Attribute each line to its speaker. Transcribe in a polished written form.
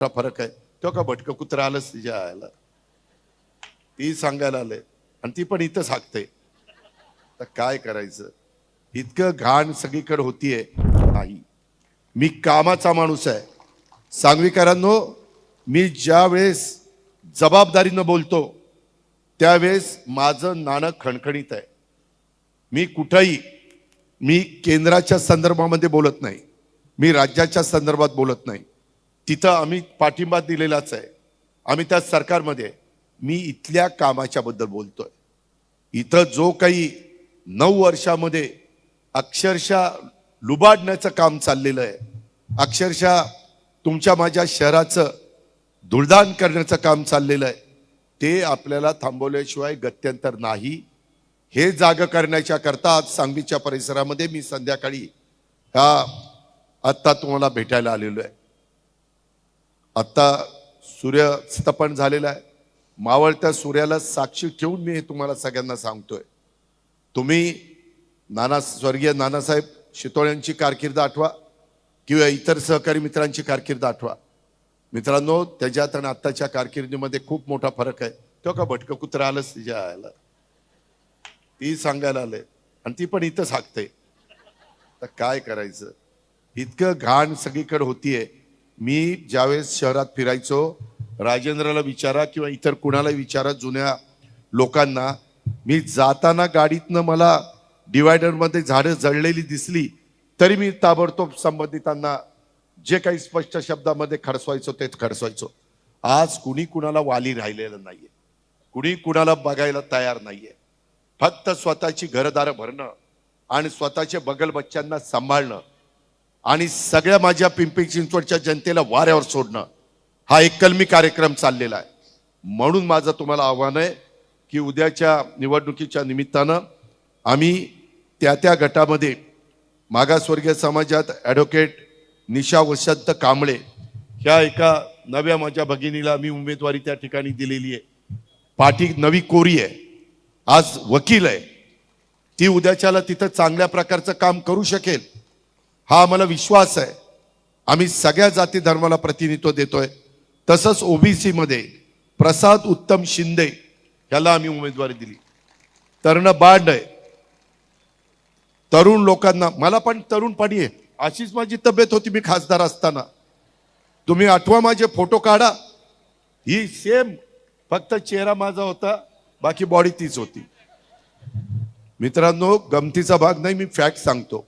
Speaker 1: फरक आहे. तो का भटकं कुत्रा आलंच तिच्या आयला, ती सांगायला आले आणि ती पण इथंच हाकते. तर काय करायचं, इतकं घाण सगळीकडे होतीये. नाही, मी कामाचा माणूस आहे. सांगवीकरांनो, मी ज्या वेळेस जबाबदारीनं बोलतो त्यावेळेस माझं नाणं खणखणीत आहे. मी कुठंही, मी केंद्राच्या संदर्भामध्ये बोलत नाही, मी राज्याच्या संदर्भात बोलत नाही. तिथं आम्ही पाठिंबा दिलेलाच आहे, आम्ही त्या सरकारमध्ये आहे. मी इथल्या कामाच्या बद्दल बोलतोय. इथं जो काही 9 वर्षामध्ये अक्षरशः लुबाडण्याचं काम चाललेलं आहे, अक्षरशः तुमच्या माझ्या शहराचं धुळदाण करण्याचं काम चाललेलं आहे, ते आपल्याला थांबवल्याशिवाय गत्यंतर नाही. हे जाग करण्याच्या करता आज सांगलीच्या परिसरामध्ये मी संध्याकाळी आत्ता तुम्हाला भेटायला आलेलो आहे. आत्ता सूर्यस्तपन झालेला आहे. मावळत्या सूर्याला साक्षी ठेवून मी हे तुम्हाला सगळ्यांना सांगतोय. तुम्ही स्वर्गीय नानासाहेब शितोळ्यांची कारकीर्द आठवा किंवा इतर सहकारी मित्रांची कारकीर्द आठवा. मित्रांनो, त्याच्यात आणि आत्ताच्या कारकिर्दीमध्ये खूप मोठा फरक आहे. तो का भटकं कुत्रा आलंच तिच्या आयला, ती सांगायला आले आणि ती पण इथंच हाकते. तर काय करायचं, इतकं घाण सगळीकडे होतीये. मी ज्यावेळेस शहरात फिरायचो, राजेंद्रला विचारा किंवा इतर कुणाला विचारा, जुन्या लोकांना, मी जाताना गाडीतनं मला डिवायडरमध्ये झाडं जळलेली दिसली तरी मी ताबडतोब संबंधितांना जे काही स्पष्ट शब्दामध्ये खडसवायचो तेच खडसवायचो. आज कुणी कुणाला वाली राहिलेलं नाहीये, कुणी कुणाला बघायला तयार नाहीये. फक्त स्वतःची घरदारं भरणं आणि स्वतःचे बगल बच्च्यांना सांभाळणं आणि सगळ्या माझ्या पिंपरी चिंचवडच्या जनतेला वाऱ्यावर सोडणं, हा एक कलमी कार्यक्रम चाललेला आहे. म्हणून माझं तुम्हाला आव्हान आहे की उद्याच्या निवडणुकीच्या निमित्तानं आम्ही त्या गटामध्ये मागासवर्गीय समाजात ॲडव्होकेट निशा वसंत कांबळे ह्या एका नव्या माझ्या भगिनीला मी उमेदवारी त्या ठिकाणी दिलेली आहे. पाठी नवी कोरी आहे, आज वकील आहे. ती उद्याच्याला तिथं चांगल्या प्रकारचं काम करू शकेल, हा आम्हाला विश्वास आहे. आम्ही सगळ्या जाती धर्माला प्रतिनिधित्व देतोय. तसंच ओबीसी मध्ये प्रसाद उत्तम शिंदे ह्याला आम्ही उमेदवारी दिली. तरुण बांड आहे, तरुण लोकांना, मला पण तरुणपणी आहे, अशीच माझी तब्येत होती मी खासदार असताना. तुम्ही आठवा माझे फोटो काढा, ही सेम, फक्त चेहरा माझा होता, बाकी बॉडी तीच होती. मित्रांनो, गमतीचा भाग नाही, मी फॅक्ट सांगतो.